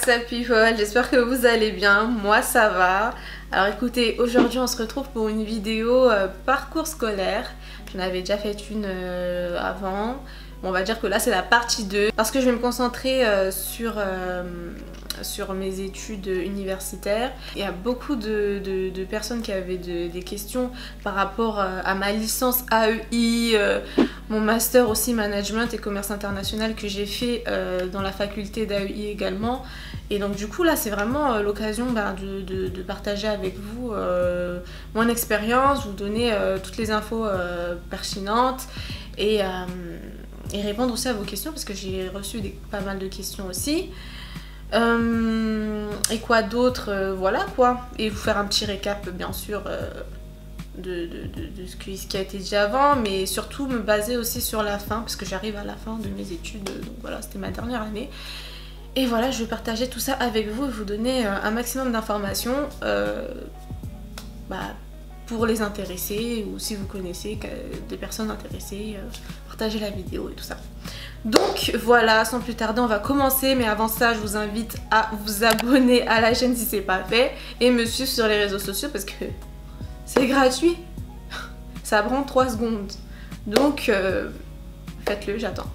What's up people, j'espère que vous allez bien, moi ça va. Alors écoutez, aujourd'hui on se retrouve pour une vidéo parcours scolaire. J'en avais déjà fait une avant. On va dire que là c'est la partie 2 parce que je vais me concentrer sur mes études universitaires. Il y a beaucoup de personnes qui avaient des questions par rapport à ma licence AEI, mon master aussi management et commerce international que j'ai fait dans la faculté d'AEI également. Et donc du coup là c'est vraiment l'occasion de partager avec vous mon expérience, vous donner toutes les infos pertinentes et répondre aussi à vos questions parce que j'ai reçu pas mal de questions aussi. Et quoi d'autre, voilà quoi. Et vous faire un petit récap bien sûr de ce qui a été dit avant, mais surtout me baser aussi sur la fin parce que j'arrive à la fin de mes études, donc voilà, c'était ma dernière année. Et voilà, je vais partager tout ça avec vous et vous donner un maximum d'informations pour les intéressés, ou si vous connaissez des personnes intéressées, partagez la vidéo et tout ça. Donc voilà, sans plus tarder, on va commencer. Mais avant ça, je vous invite à vous abonner à la chaîne si c'est pas fait et me suivre sur les réseaux sociaux parce que c'est gratuit. Ça prend 3 secondes. Donc faites-le, j'attends.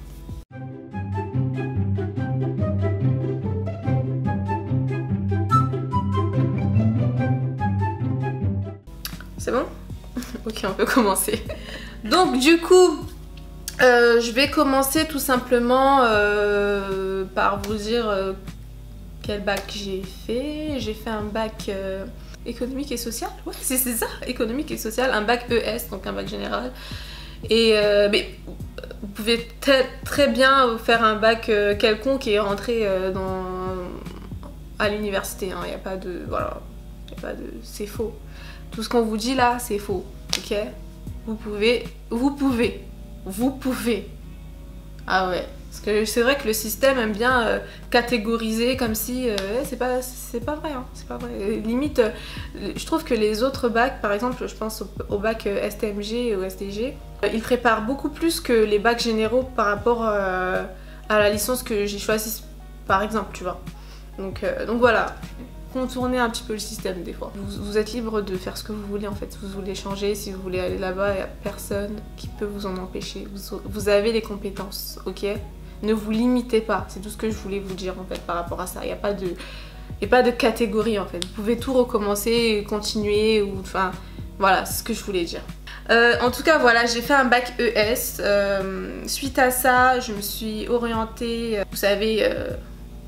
C'est bon? Ok, on peut commencer. Donc du coup, je vais commencer tout simplement par vous dire quel bac j'ai fait. J'ai fait un bac économique et social. Ouais, c'est ça, économique et social. Un bac ES, donc un bac général. Et mais vous pouvez très bien faire un bac quelconque et rentrer à l'université. Il n'y a pas de... Voilà. Il n'y a pas de... C'est faux. Tout ce qu'on vous dit là, c'est faux. Ok? Vous pouvez. Ah ouais. Parce que c'est vrai que le système aime bien catégoriser comme si c'est pas vrai, hein, c'est pas vrai. Limite, je trouve que les autres bacs, par exemple, je pense au bac STMG et au STG, ils préparent beaucoup plus que les bacs généraux par rapport à la licence que j'ai choisie, par exemple, tu vois. Donc voilà. Contourner un petit peu le système des fois. Vous êtes libre de faire ce que vous voulez en fait. Vous voulez changer, si vous voulez aller là-bas, il n'y a personne qui peut vous en empêcher. Vous avez les compétences, ok? Ne vous limitez pas, c'est tout ce que je voulais vous dire en fait par rapport à ça. Il n'y a pas de catégorie en fait. Vous pouvez tout recommencer, continuer, ou enfin voilà, c'est ce que je voulais dire. En tout cas voilà, j'ai fait un bac ES. Suite à ça, je me suis orientée, vous savez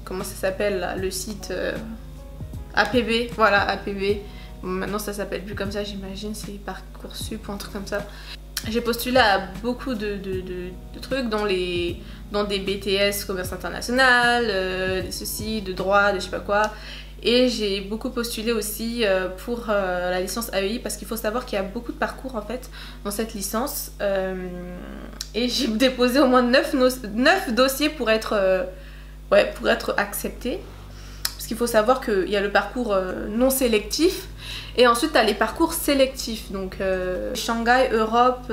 comment ça s'appelle le site APB, voilà, APB. Bon, maintenant ça s'appelle plus comme ça, j'imagine, c'est Parcoursup ou un truc comme ça. J'ai postulé à beaucoup de trucs, dans des BTS, commerce international, ceci, de droit, de je sais pas quoi. Et j'ai beaucoup postulé aussi pour la licence AEI parce qu'il faut savoir qu'il y a beaucoup de parcours en fait dans cette licence. Et j'ai déposé au moins 9 dossiers pour être acceptée. Parce qu'il faut savoir qu'il y a le parcours non sélectif et ensuite tu as les parcours sélectifs, donc Shanghai, Europe,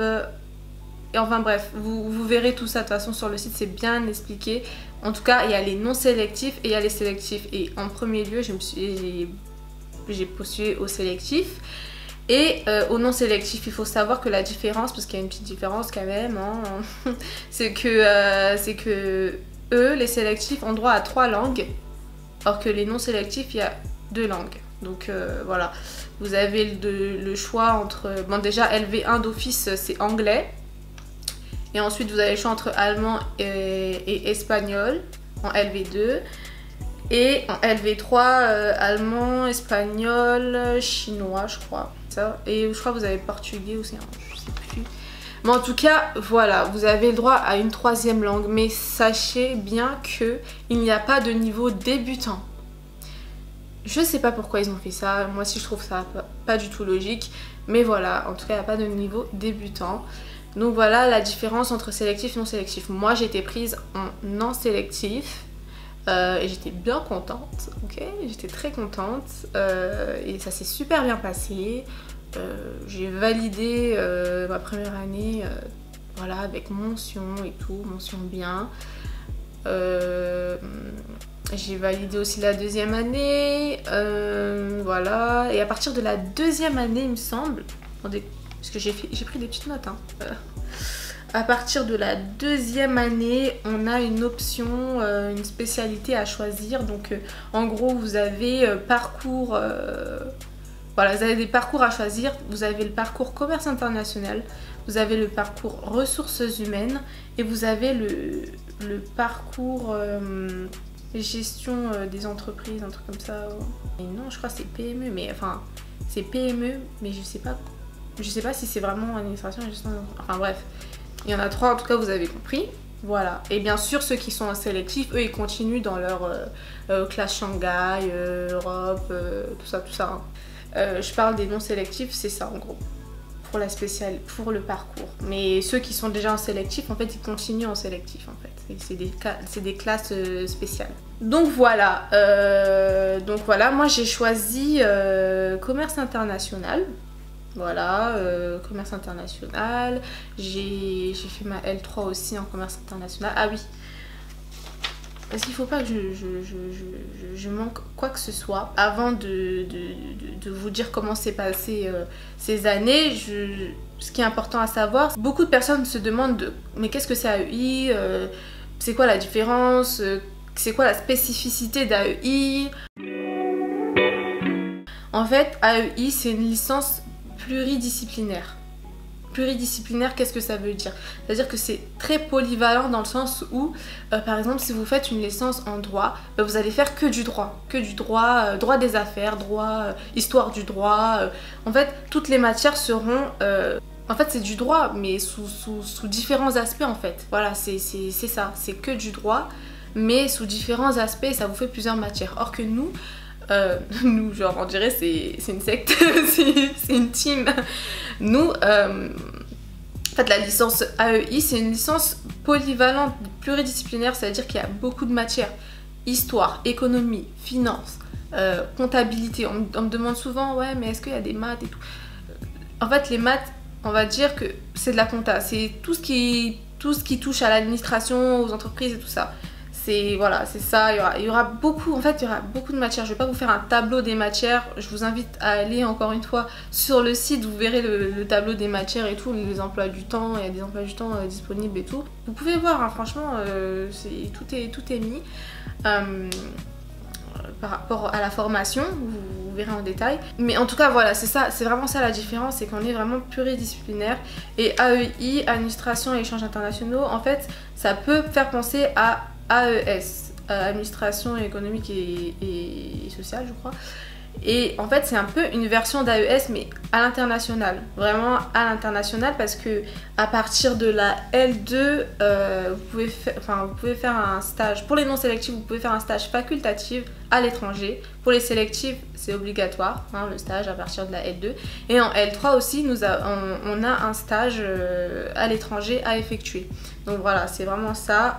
et enfin bref, vous verrez tout ça de toute façon sur le site, c'est bien expliqué. En tout cas, il y a les non sélectifs et il y a les sélectifs. Et en premier lieu, j'ai postulé au sélectif. Et au non sélectif, il faut savoir que la différence, parce qu'il y a une petite différence quand même, hein, c'est que eux, les sélectifs, ont droit à 3 langues. Or que les non sélectifs, il y a 2 langues. Donc voilà, vous avez le choix entre... Bon déjà LV1 d'office c'est anglais. Et ensuite vous avez le choix entre allemand et espagnol en LV2. Et en LV3 allemand, espagnol, chinois je crois. Ça. Et je crois que vous avez portugais aussi, hein, je sais plus. Mais en tout cas, voilà, vous avez le droit à une 3e langue. Mais sachez bien qu'il n'y a pas de niveau débutant. Je sais pas pourquoi ils ont fait ça. Moi aussi, je trouve ça pas du tout logique. Mais voilà, en tout cas, il n'y a pas de niveau débutant. Donc voilà la différence entre sélectif et non sélectif. Moi, j'ai été prise en non sélectif. Et j'étais bien contente, ok? J'étais très contente. Et ça s'est super bien passé. J'ai validé ma première année voilà, avec mention et tout, mention bien. J'ai validé aussi la deuxième année, voilà. Et à partir de la deuxième année, il me semble, attendez, parce que j'ai pris des petites notes, hein. À partir de la deuxième année, on a une option, une spécialité à choisir. Donc en gros, vous avez parcours, voilà, vous avez des parcours à choisir. Vous avez le parcours commerce international, vous avez le parcours ressources humaines et vous avez le parcours gestion des entreprises, un truc comme ça. Et non, je crois que c'est PME, mais enfin, c'est PME, mais je sais pas si c'est vraiment administration et gestion. Enfin bref. Il y en a 3, en tout cas, vous avez compris. Voilà. Et bien sûr, ceux qui sont en sélectif, eux, ils continuent dans leur classe Shanghai, Europe, tout ça, tout ça. Hein. Je parle des non sélectifs, c'est ça, en gros, pour le parcours. Mais ceux qui sont déjà en sélectif, en fait, ils continuent en sélectif, en fait. C'est des classes spéciales. Donc voilà. Moi, j'ai choisi commerce international. Voilà, commerce international. J'ai fait ma L3 aussi en commerce international. Ah oui, parce qu'il ne faut pas que je manque quoi que ce soit. Avant de vous dire comment s'est passé ces années, ce qui est important à savoir, beaucoup de personnes se demandent mais qu'est-ce que c'est AEI, c'est quoi la différence, c'est quoi la spécificité d'AEI. En fait, AEI, c'est une licence pluridisciplinaire. Pluridisciplinaire, qu'est-ce que ça veut dire? C'est-à-dire que c'est très polyvalent dans le sens où, par exemple, si vous faites une licence en droit, vous allez faire que du droit. Que du droit, droit des affaires, droit, histoire du droit. En fait, toutes les matières seront... en fait, c'est du droit, mais sous différents aspects, en fait. Voilà, c'est ça. C'est que du droit, mais sous différents aspects, et ça vous fait plusieurs matières. Or que nous... nous, genre, on dirait c'est une secte, c'est une team. Nous, en fait, la licence AEI, c'est une licence polyvalente, pluridisciplinaire, c'est-à-dire qu'il y a beaucoup de matières. Histoire, économie, finance, comptabilité. On me demande souvent, ouais, mais est-ce qu'il y a des maths et tout? En fait, les maths, on va dire que c'est de la compta. C'est tout ce qui touche à l'administration, aux entreprises et tout ça. Voilà, c'est ça, il y aura beaucoup, en fait, il y aura beaucoup de matières. Je vais pas vous faire un tableau des matières, je vous invite à aller encore une fois sur le site, vous verrez le tableau des matières et tout, les emplois du temps, il y a des emplois du temps disponibles et tout. Vous pouvez voir, hein, franchement, tout est mis. Par rapport à la formation, vous verrez en détail. Mais en tout cas, voilà, c'est ça, c'est vraiment ça la différence, c'est qu'on est vraiment pluridisciplinaire. Et AEI, administration et échanges internationaux, en fait, ça peut faire penser à AES, administration économique et sociale, je crois. Et en fait, c'est un peu une version d'AES, mais à l'international. Vraiment à l'international, parce que à partir de la L2, vous pouvez faire un stage. Pour les non sélectifs, vous pouvez faire un stage facultatif à l'étranger. Pour les sélectifs, c'est obligatoire, hein, le stage à partir de la L2. Et en L3 aussi, on a un stage à l'étranger à effectuer. Donc voilà, c'est vraiment ça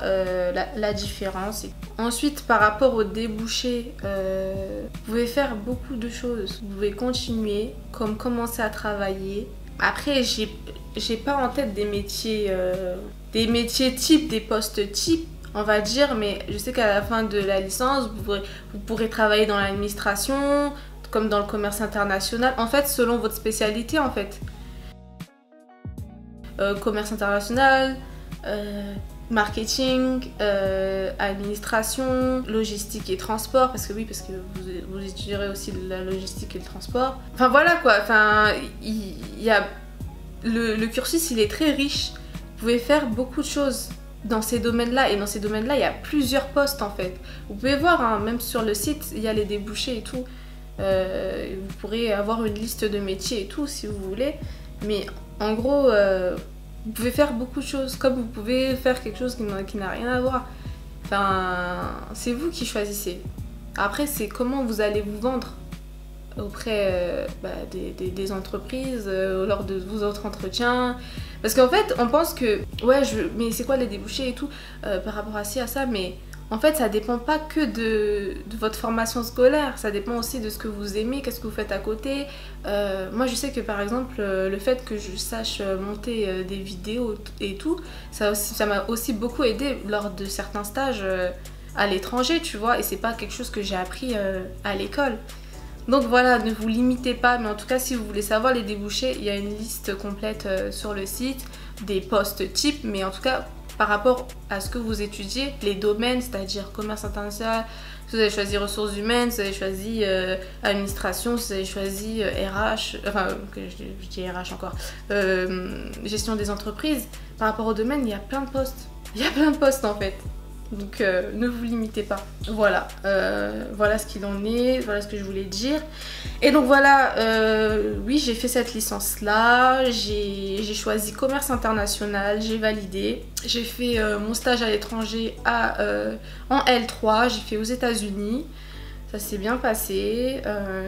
la différence. Ensuite, par rapport aux débouchés, vous pouvez faire beaucoup de choses. Vous pouvez continuer, comme commencer à travailler. Après, j'ai pas en tête des métiers types, des postes types, on va dire, mais je sais qu'à la fin de la licence, vous pourrez travailler dans l'administration, comme dans le commerce international, en fait, selon votre spécialité, en fait. Commerce international, marketing, administration, logistique et transport, parce que vous étudierez aussi la logistique et le transport. Enfin voilà quoi, il y a le cursus, il est très riche. Vous pouvez faire beaucoup de choses dans ces domaines-là, et dans ces domaines-là, il y a plusieurs postes en fait. Vous pouvez voir, hein, même sur le site, il y a les débouchés et tout. Vous pourrez avoir une liste de métiers et tout si vous voulez, mais en gros, vous pouvez faire beaucoup de choses, comme vous pouvez faire quelque chose qui n'a rien à voir. Enfin, c'est vous qui choisissez. Après, c'est comment vous allez vous vendre auprès des entreprises, lors de vos autres entretiens. Parce qu'en fait, on pense que, ouais, mais c'est quoi les débouchés et tout, par rapport à ci, à ça, mais en fait, ça dépend pas que de votre formation scolaire, ça dépend aussi de ce que vous aimez, qu'est-ce que vous faites à côté. Moi, je sais que par exemple, le fait que je sache monter des vidéos et tout, ça m'a aussi beaucoup aidé lors de certains stages. à l'étranger, tu vois, et c'est pas quelque chose que j'ai appris à l'école. Donc voilà, ne vous limitez pas, mais en tout cas si vous voulez savoir les débouchés, il y a une liste complète sur le site, des postes types, mais en tout cas par rapport à ce que vous étudiez, les domaines, c'est-à-dire commerce international, si vous avez choisi ressources humaines, si vous avez choisi administration, si vous avez choisi RH, enfin je dis RH encore, gestion des entreprises, par rapport au domaine, il y a plein de postes. Il y a plein de postes en fait. Donc ne vous limitez pas. Voilà, voilà ce qu'il en est, voilà ce que je voulais dire. Et donc voilà, oui j'ai fait cette licence là, j'ai choisi commerce international, j'ai validé. J'ai fait mon stage à l'étranger en L3, j'ai fait aux États-Unis. Ça s'est bien passé.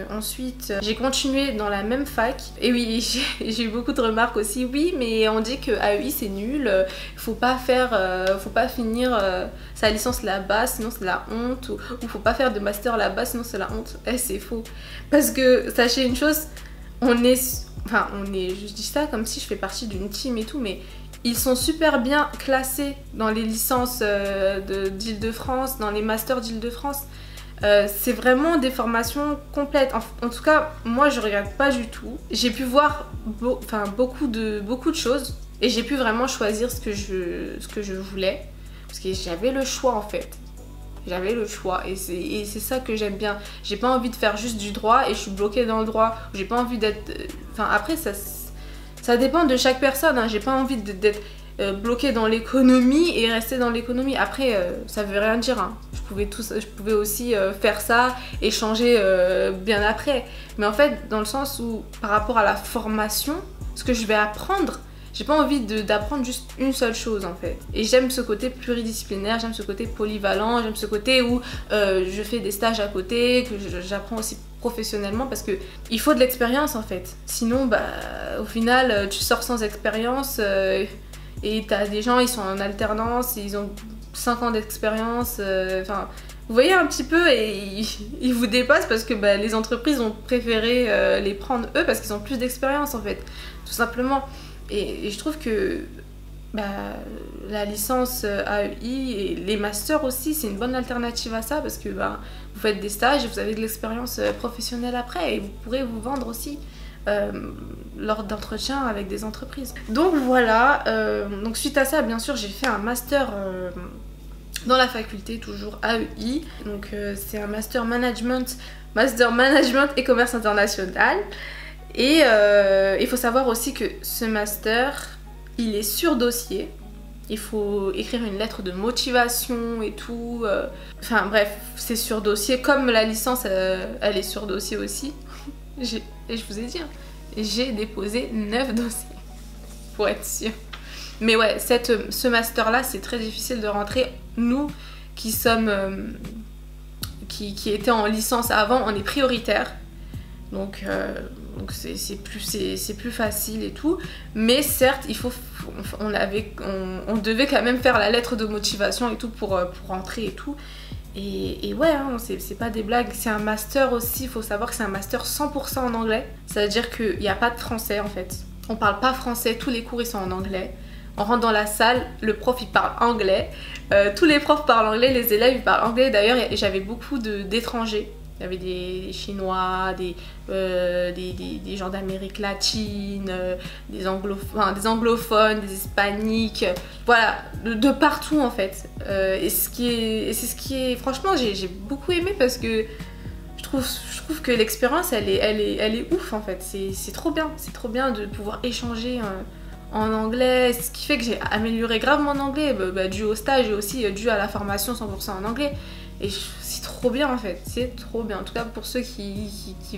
Ensuite, j'ai continué dans la même fac. Et oui, j'ai eu beaucoup de remarques aussi. Oui, mais on dit que AEI c'est nul. Faut pas finir sa licence là-bas, sinon c'est la honte. Ou faut pas faire de master là-bas, sinon c'est la honte. Eh, c'est faux. Parce que sachez une chose, je dis ça comme si je fais partie d'une team et tout, mais ils sont super bien classés dans les licences d'Île-de-France, dans les masters d'Île-de-France. C'est vraiment des formations complètes. En tout cas, moi je regarde pas du tout. J'ai pu voir beaucoup de choses et j'ai pu vraiment choisir ce que je voulais parce que j'avais le choix en fait. J'avais le choix et c'est ça que j'aime bien. J'ai pas envie de faire juste du droit et je suis bloquée dans le droit. J'ai pas envie d'être... après ça dépend de chaque personne. Hein. J'ai pas envie d'être bloquée dans l'économie et rester dans l'économie. Après, ça veut rien dire. Hein. Je pouvais aussi faire ça et changer bien après. Mais en fait, dans le sens où, par rapport à la formation, ce que je vais apprendre, j'ai pas envie d'apprendre juste une seule chose en fait. Et j'aime ce côté pluridisciplinaire, j'aime ce côté polyvalent, j'aime ce côté où je fais des stages à côté, que j'apprends aussi professionnellement parce que il faut de l'expérience en fait. Sinon, au final, tu sors sans expérience et t'as des gens, ils sont en alternance, ils ont 5 ans d'expérience, vous voyez un petit peu et ils vous dépassent parce que les entreprises ont préféré les prendre eux parce qu'ils ont plus d'expérience en fait, tout simplement. Et je trouve que la licence AEI et les masters aussi, c'est une bonne alternative à ça parce que vous faites des stages et vous avez de l'expérience professionnelle après et vous pourrez vous vendre aussi lors d'entretiens avec des entreprises. Donc voilà, donc suite à ça, bien sûr, j'ai fait un master dans la faculté, toujours AEI. Donc c'est un master management et commerce international. Et il faut savoir aussi que ce master, il est sur dossier. Il faut écrire une lettre de motivation et tout. Enfin bref, c'est sur dossier. Comme la licence, elle est sur dossier aussi. Et je vous ai dit, hein, j'ai déposé 9 dossiers pour être sûre. Mais ouais, ce master-là, c'est très difficile de rentrer. Nous, qui sommes... qui étaient en licence avant, on est prioritaire. Donc c'est plus facile et tout. Mais certes, on devait quand même faire la lettre de motivation et tout pour rentrer et tout. Et ouais, hein, c'est pas des blagues. C'est un master aussi, il faut savoir que c'est un master 100% en anglais. Ça veut dire qu'il n'y a pas de français en fait. On parle pas français, tous les cours ils sont en anglais. On rentre dans la salle, le prof il parle anglais. Tous les profs parlent anglais, les élèves ils parlent anglais. D'ailleurs, j'avais beaucoup d'étrangers. Il y avait des Chinois, des gens d'Amérique latine, des anglophones, des hispaniques, voilà, de partout en fait. Et c'est ce qui est, franchement, j'ai beaucoup aimé parce que je trouve que l'expérience, elle est ouf en fait. C'est trop bien de pouvoir échanger en anglais, ce qui fait que j'ai amélioré grave mon anglais, dû au stage et aussi dû à la formation 100% en anglais. Et c'est trop bien en fait, c'est trop bien. En tout cas pour ceux qui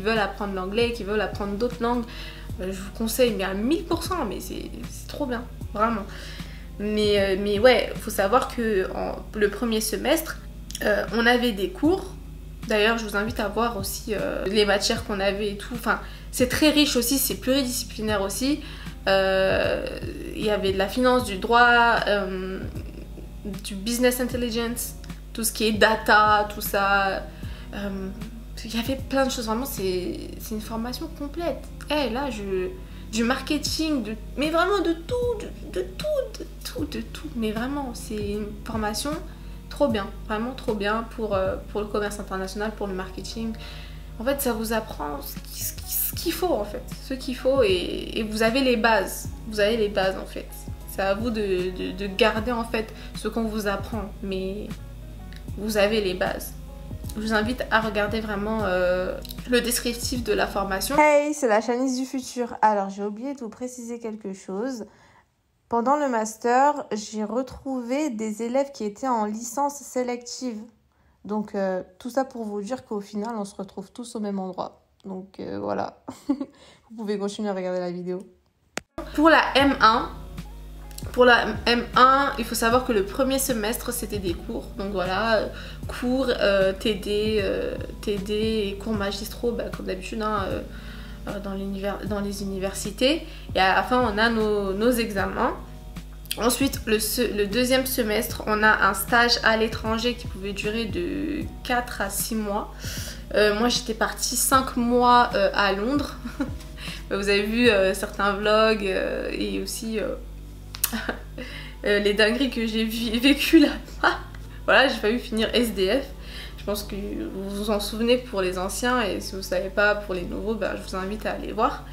veulent apprendre l'anglais, qui veulent apprendre d'autres langues, je vous conseille mais à 1000%, mais c'est trop bien, vraiment. Mais ouais, il faut savoir que le premier semestre, on avait des cours. D'ailleurs, je vous invite à voir aussi les matières qu'on avait et tout. Enfin, c'est très riche aussi, c'est pluridisciplinaire aussi. Il y avait de la finance, du droit, du business intelligence, tout ce qui est data, tout ça. Il y avait plein de choses, vraiment, c'est une formation complète. Là, du marketing, mais vraiment de tout. Mais vraiment, c'est une formation trop bien, vraiment trop bien pour le commerce international, pour le marketing. En fait, ça vous apprend ce qu'il faut en fait, ce qu'il faut et vous avez les bases. Vous avez les bases en fait. C'est à vous de garder en fait ce qu'on vous apprend, mais vous avez les bases. Je vous invite à regarder vraiment le descriptif de la formation. Hey, c'est la Shanice du futur. Alors, j'ai oublié de vous préciser quelque chose. Pendant le master, j'ai retrouvé des élèves qui étaient en licence sélective. Donc, tout ça pour vous dire qu'au final, on se retrouve tous au même endroit. Donc, voilà. Vous pouvez continuer à regarder la vidéo. Pour la M1, il faut savoir que le premier semestre, c'était des cours. Donc voilà, cours, TD et cours magistraux, comme d'habitude, dans les universités. Et à la fin, on a nos examens. Ensuite, le deuxième semestre, on a un stage à l'étranger qui pouvait durer de 4 à 6 mois. Moi, j'étais partie 5 mois à Londres. Vous avez vu certains vlogs et aussi les dingueries que j'ai vécues là-bas. Voilà, j'ai failli finir SDF. Je pense que vous vous en souvenez pour les anciens et si vous ne savez pas pour les nouveaux, je vous invite à aller voir.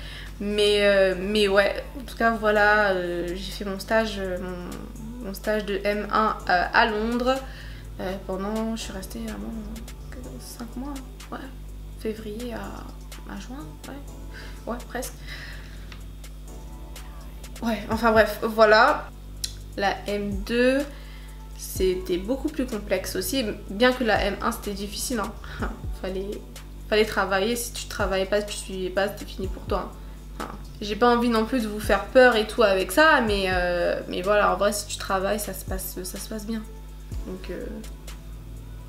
Mais ouais, en tout cas voilà, j'ai fait mon stage de M1 à Londres je suis restée vraiment 5 mois, ouais, février à juin, ouais, presque. Ouais, enfin bref, voilà. La M2, c'était beaucoup plus complexe aussi, bien que la M1 c'était difficile, hein. Fallait travailler, si tu travaillais pas, si tu suivais pas, c'était fini pour toi. Hein. J'ai pas envie non plus de vous faire peur et tout avec ça, mais voilà, en vrai si tu travailles, ça se passe bien. Donc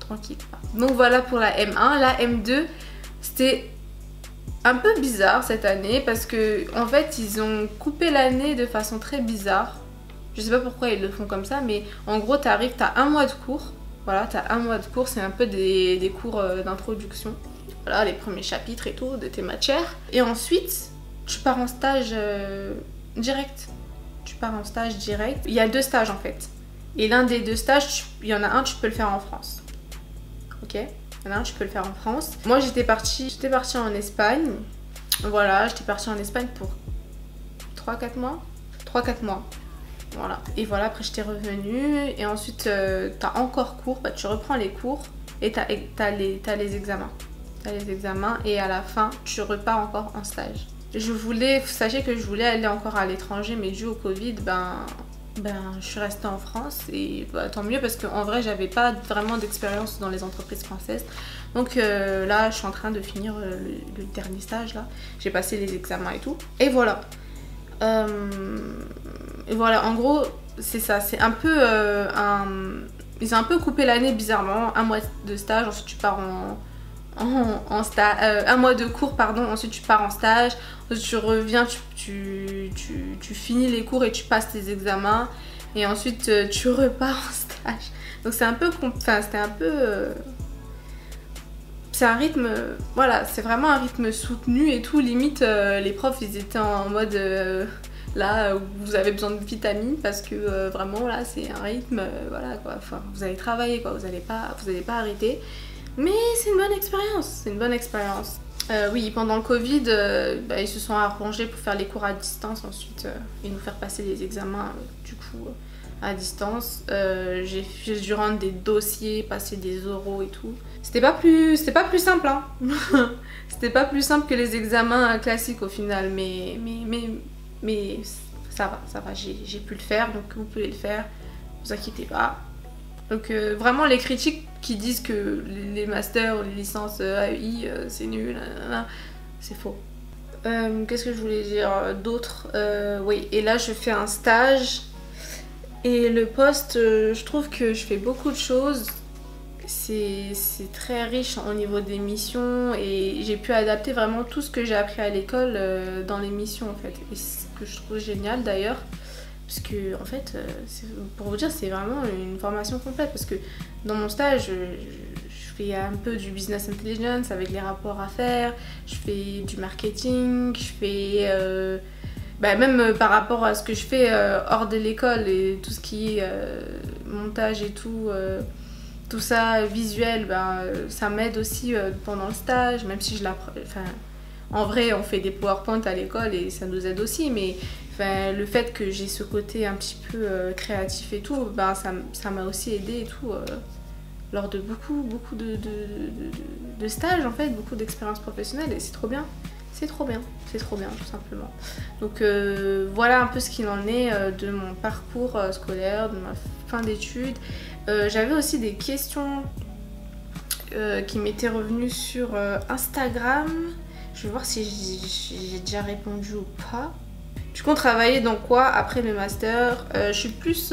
tranquille. Donc voilà pour la M1. La M2, c'était un peu bizarre cette année parce que en fait ils ont coupé l'année de façon très bizarre. Je sais pas pourquoi ils le font comme ça, mais en gros t'as un mois de cours. Voilà, t'as un mois de cours, c'est un peu des cours d'introduction. Voilà, les premiers chapitres et tout de tes matières. Et ensuite, tu pars en stage direct. Il y a 2 stages en fait. Et l'un des 2 stages, il y en a un, tu peux le faire en France. Ok ? Il y en a un, tu peux le faire en France. Moi, j'étais partie en Espagne. Voilà, j'étais partie en Espagne pour 3-4 mois. 3-4 mois. Voilà. Et voilà, après j'étais revenue. Et ensuite, t'as encore cours. Tu reprends les cours et t'as les examens. T'as les examens et à la fin, tu repars encore en stage. Sachez que je voulais aller encore à l'étranger, mais dû au Covid, je suis restée en France et tant mieux parce qu'en vrai j'avais pas vraiment d'expérience dans les entreprises françaises. Donc là je suis en train de finir le dernier stage là. J'ai passé les examens et tout. Et voilà. En gros c'est ça. C'est un peu ils ont un peu coupé l'année bizarrement. Un mois de stage, ensuite tu pars en stage, un mois de cours pardon, ensuite tu pars en stage, ensuite tu reviens, tu finis les cours et tu passes tes examens et ensuite tu repars en stage. Donc c'est un peu, c'est un rythme, voilà, c'est vraiment un rythme soutenu et tout, limite les profs ils étaient en mode là vous avez besoin de vitamines parce que vraiment là c'est un rythme, voilà quoi, enfin vous allez travailler quoi, vous allez pas arrêter. Mais c'est une bonne expérience, oui, pendant le Covid, ils se sont arrangés pour faire les cours à distance ensuite et nous faire passer les examens du coup à distance. J'ai dû rendre des dossiers, passer des oraux et tout. C'était pas plus simple, hein. C'était pas plus simple que les examens classiques au final, mais ça va, j'ai pu le faire, donc vous pouvez le faire, vous inquiétez pas. Donc vraiment les critiques qui disent que les masters ou les licences AI c'est nul, c'est faux. Qu'est-ce que je voulais dire d'autre, oui, et là je fais un stage et le poste, je trouve que je fais beaucoup de choses. C'est très riche au niveau des missions et j'ai pu adapter vraiment tout ce que j'ai appris à l'école dans les missions en fait. Et c'est ce que je trouve génial d'ailleurs. Parce que en fait, pour vous dire, c'est vraiment une formation complète. Parce que dans mon stage, je fais un peu du business intelligence avec les rapports à faire. Je fais du marketing. Je fais même par rapport à ce que je fais hors de l'école et tout ce qui est montage et tout. tout ça visuel, ça m'aide aussi pendant le stage, même si je l'apprends. Enfin, en vrai, on fait des PowerPoint à l'école et ça nous aide aussi, mais enfin, le fait que j'ai ce côté un petit peu créatif et tout, ça m'a aussi aidé et tout lors de beaucoup de stages en fait, beaucoup d'expériences professionnelles et c'est trop bien. C'est trop bien, tout simplement. Donc voilà un peu ce qu'il en est de mon parcours scolaire, de ma fin d'études. J'avais aussi des questions qui m'étaient revenues sur Instagram. Je vais voir si j'ai déjà répondu ou pas. Tu comptes travailler dans quoi après le master? Je suis plus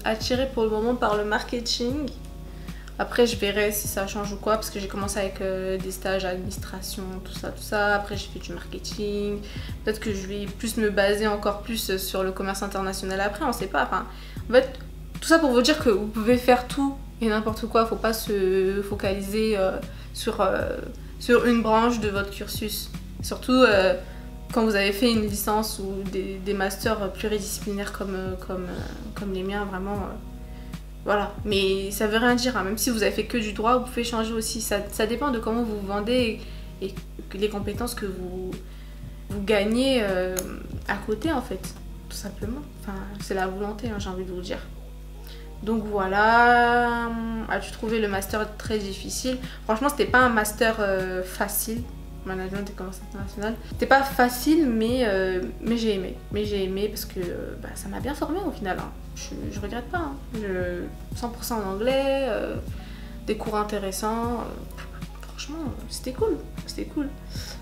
attirée pour le moment par le marketing. Après, je verrai si ça change ou quoi, parce que j'ai commencé avec des stages à administration, tout ça. Après, j'ai fait du marketing. Peut-être que je vais plus me baser encore plus sur le commerce international après, on sait pas. Enfin, en fait, tout ça pour vous dire que vous pouvez faire tout et n'importe quoi. Faut pas se focaliser sur une branche de votre cursus. Surtout quand vous avez fait une licence ou des masters pluridisciplinaires comme les miens, vraiment. Voilà, mais ça veut rien dire, hein. Même si vous avez fait que du droit, vous pouvez changer aussi. Ça dépend de comment vous vous vendez et les compétences que vous gagnez à côté en fait, tout simplement. Enfin, c'est la volonté, hein, j'ai envie de vous dire. Donc voilà, as-tu trouvé le master très difficile? Franchement, c'était pas un master facile. Management et commerce international. C'était pas facile, mais j'ai aimé. Mais j'ai aimé parce que ça m'a bien formé au final. Hein. Je regrette pas. Hein. 100% en anglais, des cours intéressants. Franchement, c'était cool. C'était cool.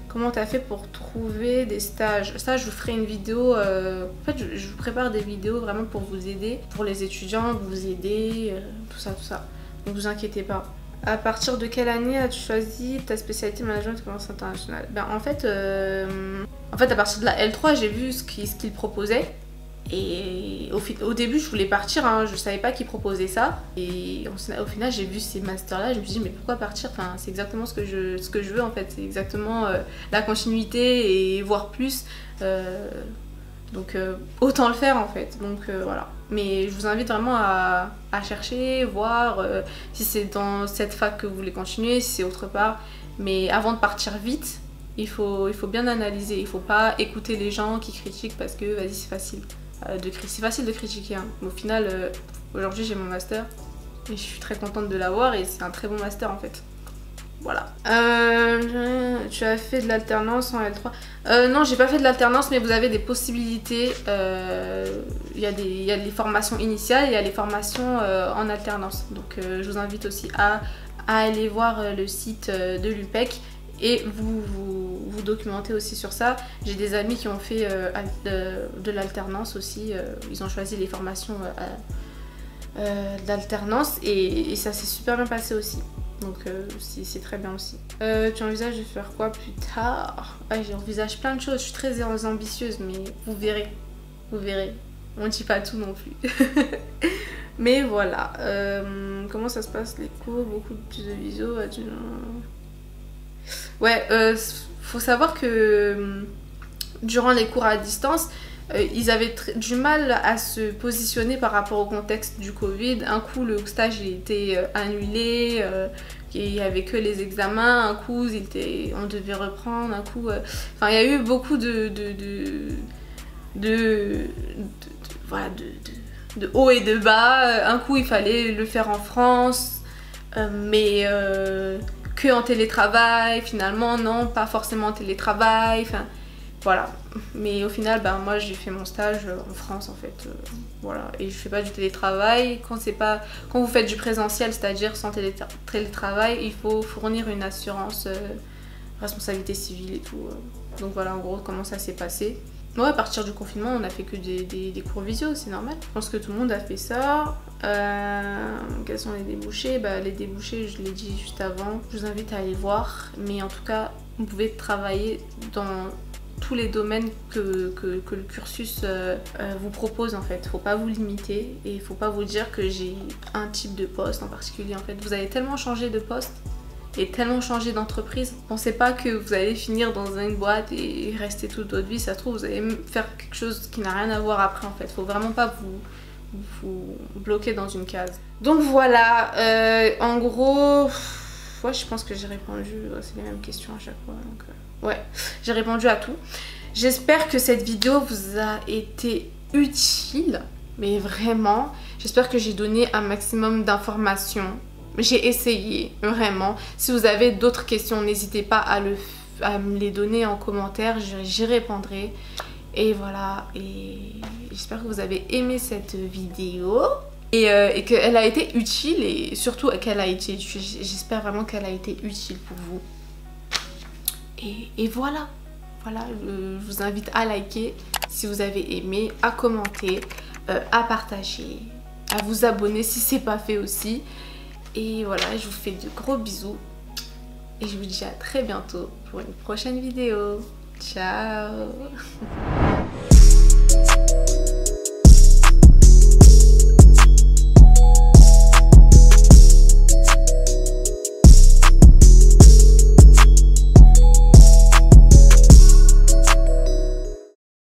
Comment t'as fait pour trouver des stages? Ça, je vous ferai une vidéo. En fait, je vous prépare des vidéos vraiment pour vous aider, pour les étudiants, vous aider, tout ça. Donc, vous inquiétez pas. À partir de quelle année as-tu choisi ta spécialité management et commerce international? En fait, à partir de la L3, j'ai vu ce qu'il proposait. Et au début, je voulais partir, hein, je savais pas qui proposait ça. Et au final, j'ai vu ces masters-là, je me suis dit, mais pourquoi partir? Enfin, c'est exactement ce que je veux en fait. C'est exactement la continuité et voire plus. Donc autant le faire en fait. Donc voilà. Mais je vous invite vraiment à chercher, voir si c'est dans cette fac que vous voulez continuer, si c'est autre part. Mais avant de partir vite, il faut bien analyser. Il faut pas écouter les gens qui critiquent parce que vas-y c'est facile. C'est facile de critiquer. Hein. Au final, aujourd'hui j'ai mon master et je suis très contente de l'avoir et c'est un très bon master en fait. Voilà. Tu as fait de l'alternance en L3? Non, j'ai pas fait de l'alternance, mais vous avez des possibilités. Il y a les formations initiales et il y a les formations en alternance. Donc je vous invite aussi à aller voir le site de l'UPEC et vous documenter aussi sur ça. J'ai des amis qui ont fait de l'alternance aussi. Ils ont choisi les formations d'alternance et ça s'est super bien passé aussi. Donc c'est très bien aussi. Tu envisages de faire quoi plus tard? J'envisage plein de choses, je suis très ambitieuse, mais vous verrez. Vous verrez. On ne dit pas tout non plus. Mais voilà. Comment ça se passe les cours? Beaucoup plus de visio? Ouais, faut savoir que durant les cours à distance, ils avaient du mal à se positionner par rapport au contexte du Covid. Un coup, le stage il était annulé, il n'y avait que les examens. Un coup, on devait reprendre. Un coup, enfin, il y a eu beaucoup de haut et de bas. Un coup, il fallait le faire en France, mais que en télétravail. Finalement, non, pas forcément en télétravail. Enfin, voilà. Mais au final, moi j'ai fait mon stage en France en fait. Voilà. Et je fais pas du télétravail. Quand vous faites du présentiel, c'est-à-dire sans télétravail, il faut fournir une assurance responsabilité civile et tout. Donc voilà en gros comment ça s'est passé. Ouais, à partir du confinement, on a fait que des cours visio, c'est normal. Je pense que tout le monde a fait ça. Quels sont les débouchés? Les débouchés, je l'ai dit juste avant. Je vous invite à aller voir. Mais en tout cas, vous pouvez travailler dans tous les domaines que le cursus vous propose en fait. Faut pas vous limiter et il faut pas vous dire que j'ai un type de poste en particulier en fait. Vous avez tellement changé de poste et tellement changé d'entreprise. Pensez pas que vous allez finir dans une boîte et rester toute votre vie. Ça se trouve, vous allez faire quelque chose qui n'a rien à voir après en fait. Faut vraiment pas vous bloquer dans une case. Donc voilà, en gros, ouais, je pense que j'ai répondu, c'est les mêmes questions à chaque fois. Donc, ouais, j'ai répondu à tout. J'espère que cette vidéo vous a été utile, mais vraiment, j'espère que j'ai donné un maximum d'informations. J'ai essayé, vraiment. Si vous avez d'autres questions, n'hésitez pas à me les donner en commentaire, j'y répondrai. Et voilà, et j'espère que vous avez aimé cette vidéo et qu'elle a été utile, et surtout qu'elle a été, j'espère vraiment qu'elle a été utile pour vous. Et voilà, je vous invite à liker si vous avez aimé, à commenter, à partager, à vous abonner si c'est pas fait aussi. Et voilà, je vous fais de gros bisous et je vous dis à très bientôt pour une prochaine vidéo. Ciao.